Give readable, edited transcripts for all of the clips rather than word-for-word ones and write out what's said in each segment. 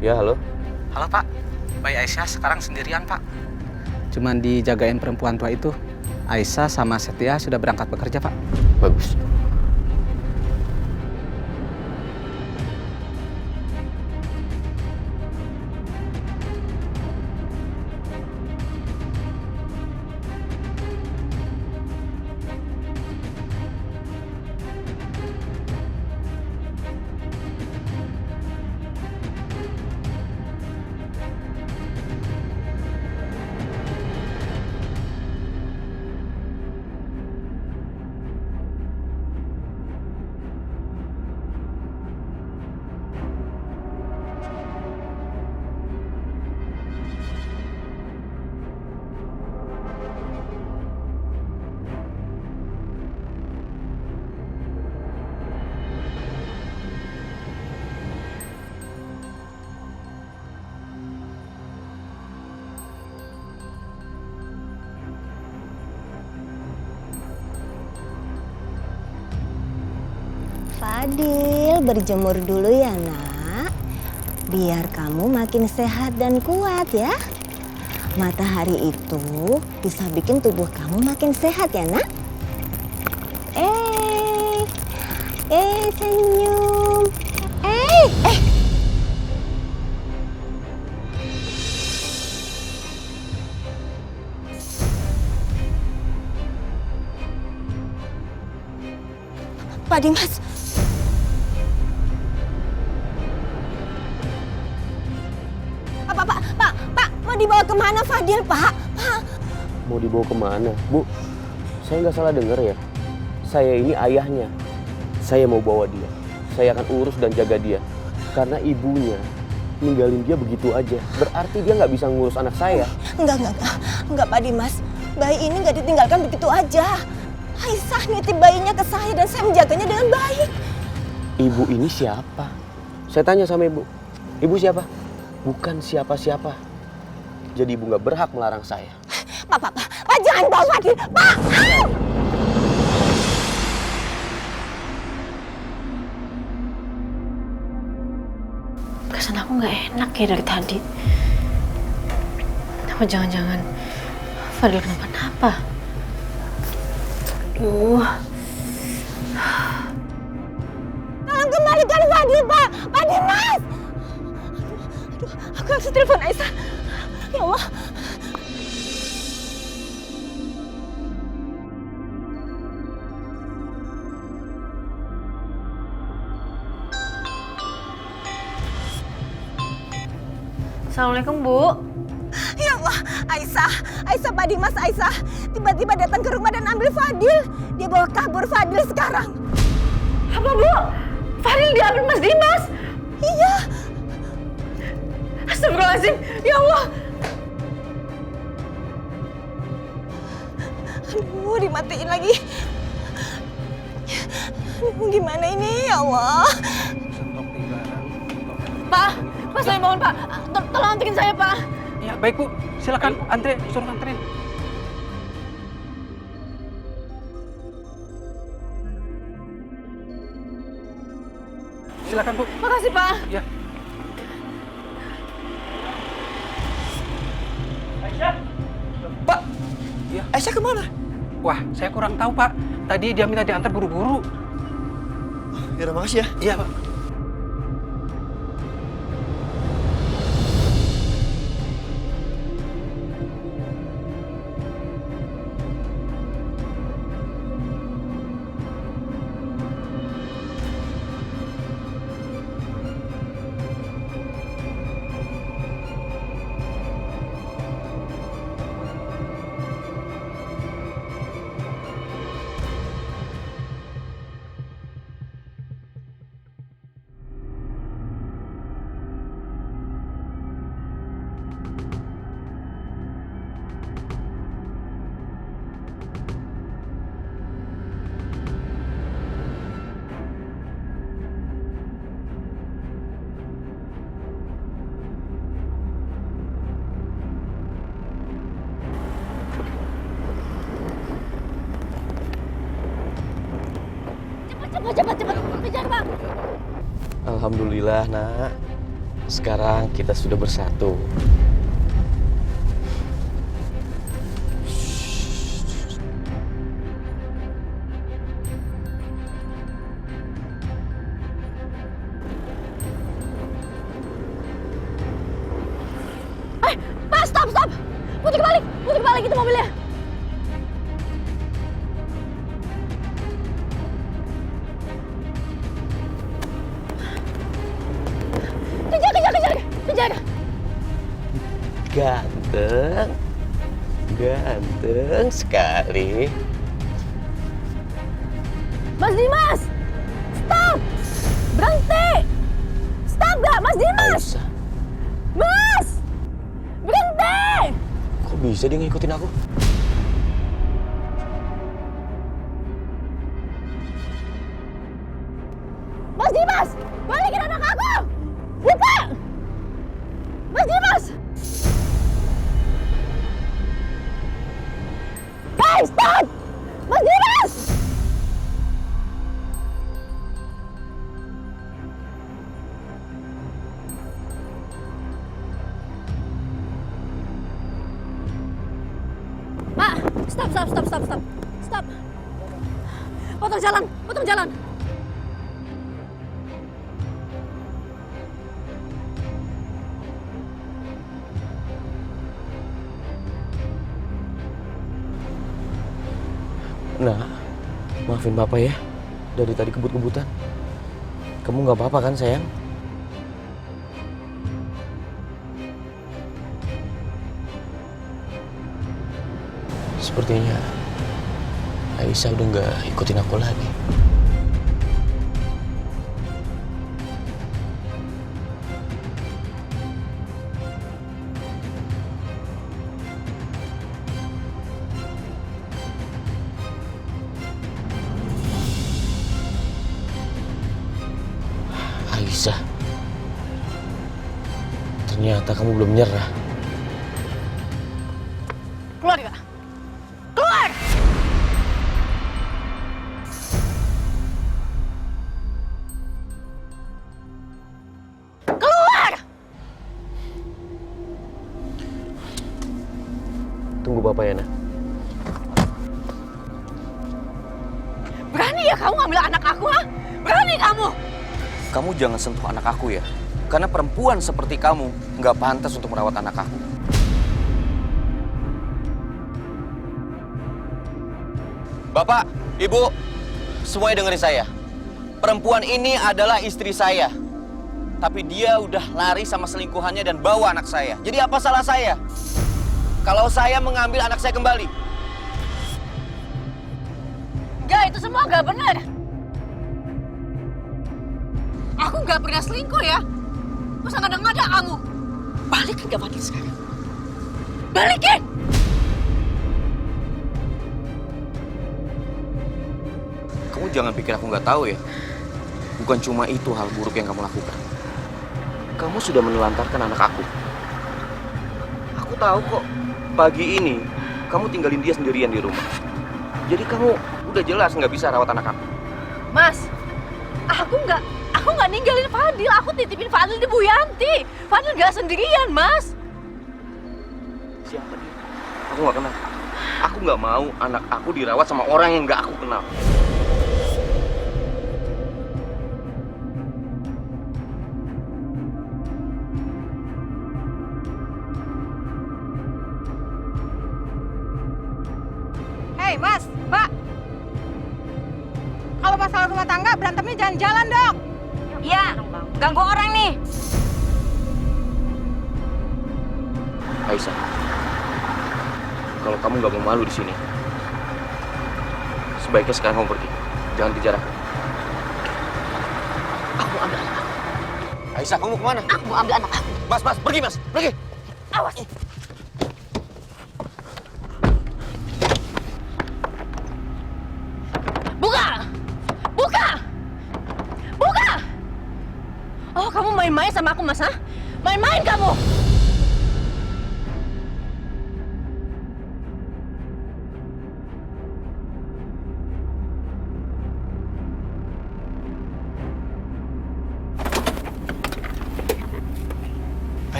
Ya, halo. Halo Pak, Bayi Aisyah sekarang sendirian Pak. Cuman dijagain perempuan tua itu. Aisyah sama Setia sudah berangkat bekerja Pak. Bagus. Fadil, berjemur dulu ya nak. Biar kamu makin sehat dan kuat ya. Matahari itu bisa bikin tubuh kamu makin sehat ya nak. Senyum. Pak Dimas. Pak, mau dibawa kemana Fadil, Pak? Mau dibawa kemana? Bu, saya nggak salah dengar ya? Saya ini ayahnya. Saya mau bawa dia. Saya akan urus dan jaga dia. Karena ibunya ninggalin dia begitu aja. Berarti dia nggak bisa ngurus anak saya. Enggak Pak Dimas. Bayi ini nggak ditinggalkan begitu aja. Aisyah nitip bayinya ke saya dan saya menjaganya dengan baik. Ibu ini siapa? Saya tanya sama ibu. Ibu siapa? Bukan siapa-siapa. Jadi ibu nggak berhak melarang saya. Pak, jangan bawa Fadil, Pak! Kesan aku nggak enak ya dari tadi. Apa jangan-jangan Fadil kenapa-napa? Tolong kembalikan Fadil, Pak! Pak Dimas! Aduh, aku harus telepon Aisyah. Ya Allah. Assalamualaikum Bu. Ya Allah, Aisyah Pak Dimas, Aisyah tiba-tiba datang ke rumah dan ambil Fadil. Dia bawa kabur Fadil sekarang. Apa Bu? Fadil diambil Mas Dimas? Iya. Astagfirullahaladzim, ya Allah. Aduh, dimatiin lagi. Aduh, gimana ini ya Allah. Pak, saya mohon Pak, tolong anterin saya Pak. Ya baik Bu, silakan antri, suruh anterin. Silakan Bu. Makasih Pak. Ya. Pak, ya. Aisyah kemana? Wah, saya kurang tahu Pak. Tadi dia minta diantar buru-buru. Ya udah, makasih ya. Iya Pak. Cepat, kejar Pak. Alhamdulillah, Nak. Sekarang kita sudah bersatu. Mas, stop! Putar balik itu mobilnya. Kejar! Ganteng sekali. Mas Dimas! Stop! Berhenti! Stop gak, Mas Dimas! Aisyah, Mas! Berhenti! kok bisa dia ngikutin aku? Mas Dimas! Balikin anak aku! Buka! Mas Dimas! Hey, stop! Mas Dimas! Pak, stop. Potong jalan. Nah, maafin Papa ya. Dari tadi kebut-kebutan. Kamu nggak apa-apa kan, sayang? Sepertinya Aisyah udah nggak ikutin aku lagi. Aisyah, ternyata kamu belum nyerah. Keluar gak? Keluar! Keluar! Tunggu Papa ya, Nah. Berani ya kamu ngambil anak aku, ha? Berani kamu! Kamu jangan sentuh anak aku ya. Karena perempuan seperti kamu nggak pantas untuk merawat anak aku. Bapak, Ibu, semuanya dengerin saya. Perempuan ini adalah istri saya. Tapi dia udah lari sama selingkuhannya dan bawa anak saya. Jadi apa salah saya? Kalau saya mengambil anak saya kembali. Enggak, itu semua gak benar. Aku gak pernah selingkuh ya. Masa ngada-ngada kamu? Balikin gak Fadil sekarang? Balikin! Kamu jangan pikir aku nggak tahu ya. Bukan cuma itu hal buruk yang kamu lakukan. Kamu sudah menelantarkan anak aku. Aku tahu kok. Pagi ini kamu tinggalin dia sendirian di rumah. Jadi kamu udah jelas nggak bisa rawat anak aku. Mas, aku nggak ninggalin Fadil. Aku titipin Fadil di Bu Yanti. Fadil gak sendirian, Mas. Siapa dia? Aku nggak kenal. Aku nggak mau anak aku dirawat sama orang yang nggak aku kenal. Hei mas, mbak. Kalau masalah rumah tangga berantemnya jalan-jalan dong. Iya, ganggu orang nih. Aisyah, kalau kamu nggak mau malu di sini, sebaiknya sekarang kamu pergi. Jangan kejar aku. Aku ambil anak aku. Aisyah, kamu mau kemana? Aku ambil anak aku. Mas, pergi mas, pergi. Awas. Buka! Oh, kamu main-main sama aku, Mas, ha? Main-main kamu!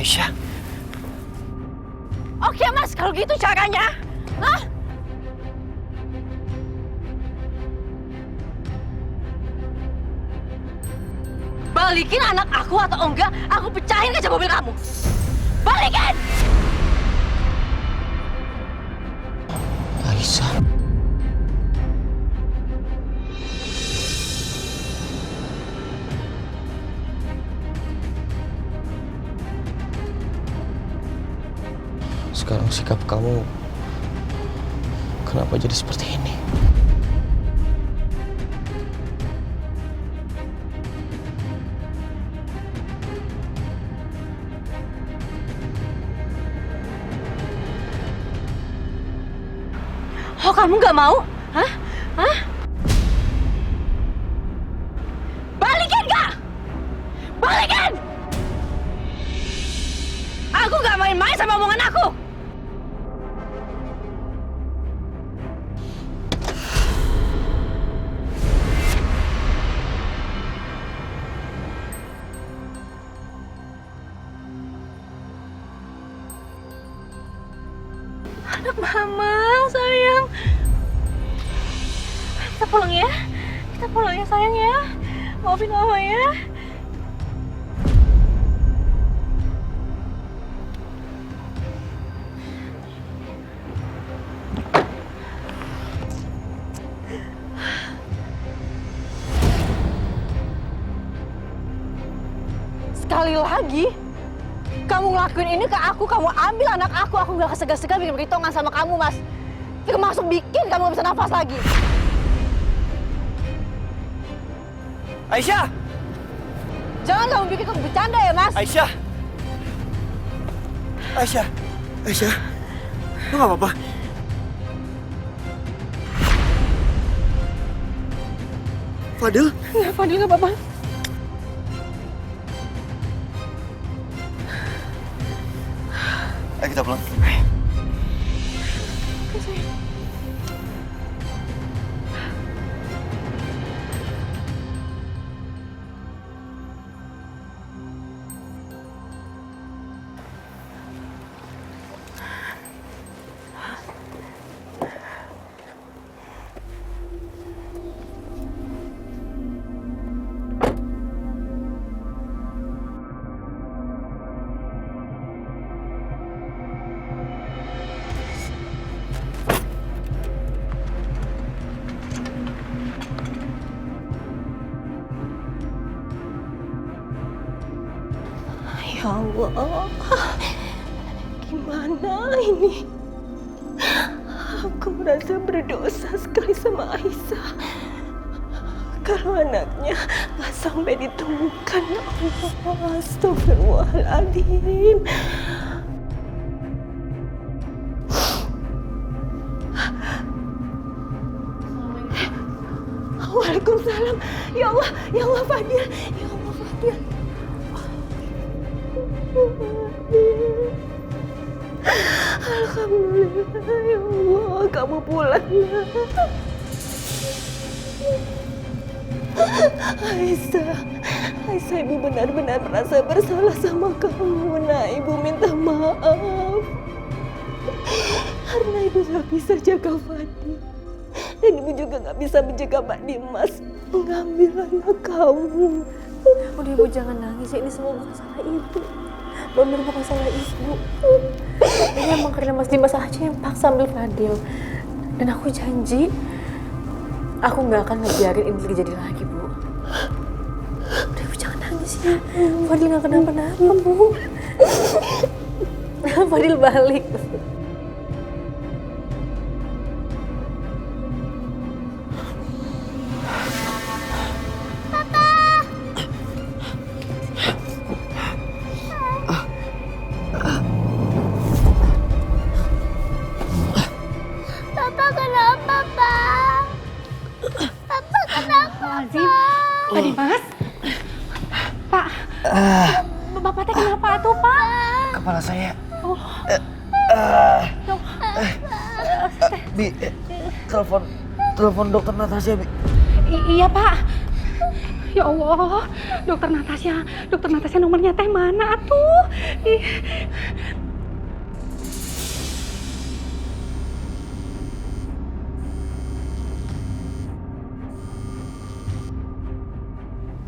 Aisyah. Oke Mas, kalau gitu caranya. Hah? Balikin anak aku atau enggak, aku pecahin kaca mobil kamu. Balikin! Aisyah. Sekarang sikap kamu kenapa jadi seperti ini? Oh, kamu nggak mau? Hah? Hah? Balikin, Kak! Balikin! Aku nggak main-main sama omongan aku! Anak mama, sayang. Kita pulang ya. Kita pulang ya, sayang ya. Maafin mama ya. Sekali lagi kamu ngelakuin ini ke aku, kamu ambil anak aku nggak segan-segan bikin perhitungan sama kamu, Mas. Termasuk bikin kamu nggak bisa nafas lagi. Aisyah! Jangan kamu bikin aku bercanda ya, Mas. Aisyah! Aisyah! Aisyah! Lu nggak apa-apa? Fadil? Nggak, Fadil nggak apa-apa. Ayo kita pulang. Ya Allah, gimana ini? Aku merasa berdosa sekali sama Aisyah. Kalau anaknya nggak sampai ditemukan, ya Allah, astagfirullahaladzim. Waalaikumsalam. Ya Allah Fadil, ya Allah Fadil. Alhamdulillah, ya Allah, kamu pulang. Aisyah, ibu benar-benar merasa bersalah sama kamu. Nah, ibu minta maaf karena ibu gak bisa jaga Fadil, dan ibu juga gak bisa menjaga Mbak Dimas mengambil anak kamu. Udah ibu jangan nangis, ini semua bukan salah ibu. Bener bukan salah ibu. Ini emang karena Mas Dimas aja yang paksa ambil Fadil. Dan aku janji, aku gak akan ngebiarin ini terjadi lagi, Bu. Udah ibu jangan nangis ya. Fadil gak kenapa-napa, Bu. Fadil balik. Pak Dimas? Pak, Bapak teh kenapa tuh, Pak? Kepala saya. Bi, telepon dokter Natasha, Bi. Iya, Pak. Ya Allah, dokter Natasha nomornya teh mana atuh? Ih.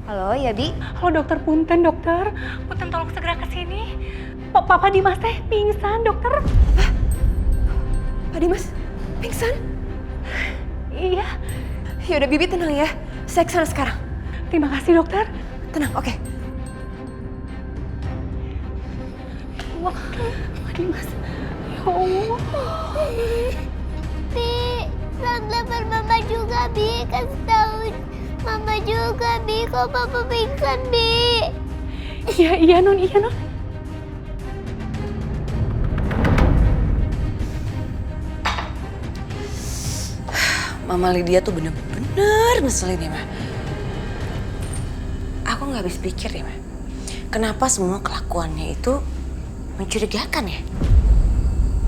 Halo, ya Bi? Halo dokter, punten tolong segera ke sini. Papa Dimas teh pingsan, dokter. Pak Dimas, pingsan? Iya. Ya udah Bibi tenang ya. Saya kesana sekarang. Terima kasih dokter. Tenang, oke. Wah, Pak Dimas. Ya Allah. Bi, telepon Mama juga, Bi. Kasih tahu Mama juga, Bi. Kok Papa pingsan, Bi? Iya non. Mama Lydia tuh bener-bener ngeselin ya, Ma. Aku nggak habis pikir ya, Ma. Kenapa semua kelakuannya itu mencurigakan ya?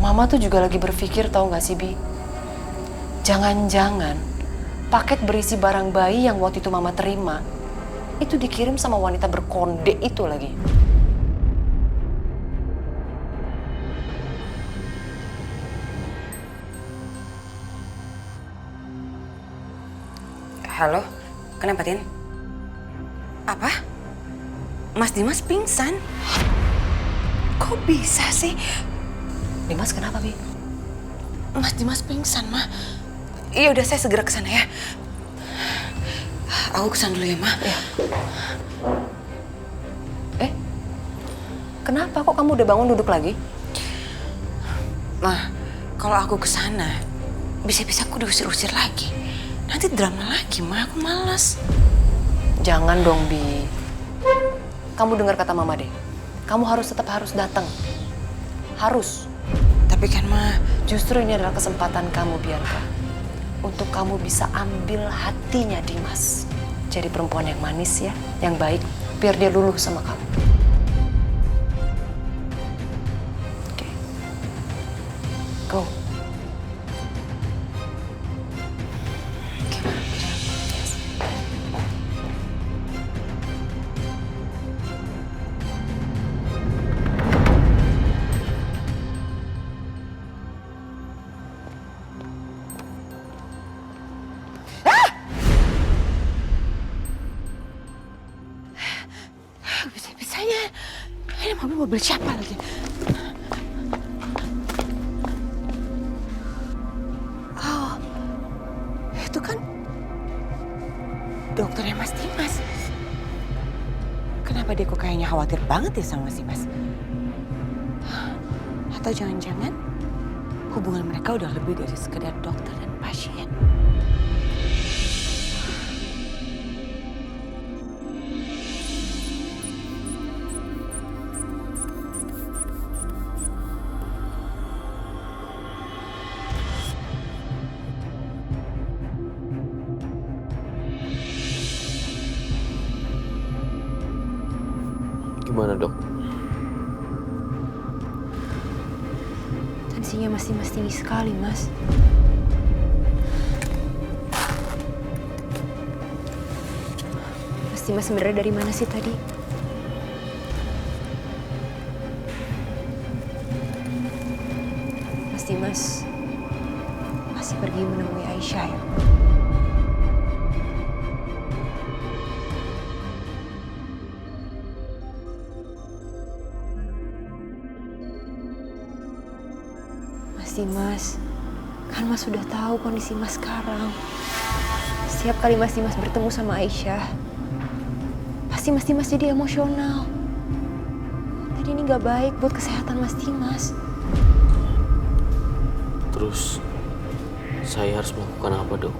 Mama tuh juga lagi berpikir, tahu nggak sih, Bi? Jangan-jangan paket berisi barang bayi yang waktu itu Mama terima itu dikirim sama wanita berkonde itu lagi. Halo, kenapa, Tin? Apa? Mas Dimas pingsan? Kok bisa sih? Dimas kenapa, Bi? Mas Dimas pingsan, Ma. Iya udah, saya segera kesana ya. Aku kesana dulu ya, Ma. Ya. Kenapa? Kok kamu udah bangun duduk lagi? Ma, kalau aku kesana, bisa-bisa aku diusir-usir lagi. Nanti drama lagi, Ma. Aku malas. Jangan dong, Bi. Kamu dengar kata Mama deh. Kamu tetap harus datang. Harus. Tapi kan, Ma, justru ini adalah kesempatan kamu, Bianca. Untuk kamu bisa ambil hatinya Dimas. Jadi perempuan yang manis ya, yang baik. Biar dia luluh sama kamu. Oke. Go. Bisa-bisanya ini mobil siapa lagi? Oh, itu kan dokternya Mas Dimas. Kenapa dia kok kayaknya khawatir banget ya sama Mas Dimas? Atau jangan-jangan hubungan mereka udah lebih dari sekedar dokter dan pasien? Gimana, Dok? Tensinya masih tinggi sekali, Mas. Mas Dimas sebenarnya dari mana sih tadi? Mas Dimas masih pergi menemui Aisyah ya? Mas, kan Mas sudah tahu kondisi Mas sekarang. Setiap kali Mas Dimas bertemu sama Aisyah, pasti Mas Dimas jadi emosional. Jadi ini gak baik buat kesehatan Mas Dimas. Terus saya harus melakukan apa, Dok?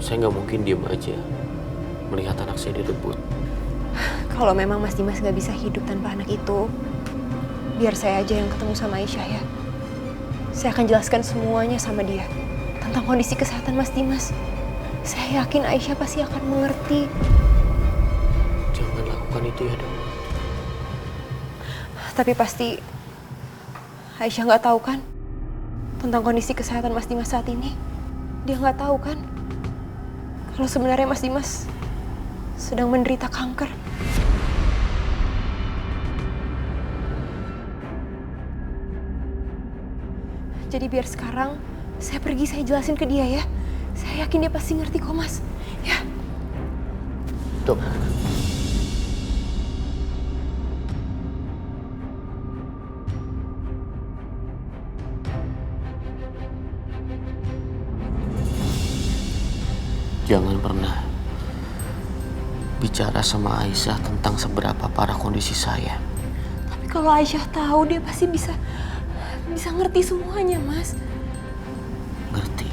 Saya nggak mungkin diem aja melihat anak saya direbut. Kalau memang Mas Dimas gak bisa hidup tanpa anak itu, biar saya aja yang ketemu sama Aisyah ya. Saya akan jelaskan semuanya sama dia tentang kondisi kesehatan Mas Dimas. Saya yakin Aisyah pasti akan mengerti. Jangan lakukan itu ya, Dok. Tapi pasti Aisyah nggak tahu kan tentang kondisi kesehatan Mas Dimas saat ini. Dia nggak tahu kan kalau sebenarnya Mas Dimas sedang menderita kanker. Jadi biar sekarang saya pergi, saya jelasin ke dia ya. Saya yakin dia pasti ngerti kok, Mas. Ya. Dok. Jangan pernah bicara sama Aisyah tentang seberapa parah kondisi saya. Tapi kalau Aisyah tahu, dia pasti bisa ngerti semuanya, Mas. Ngerti.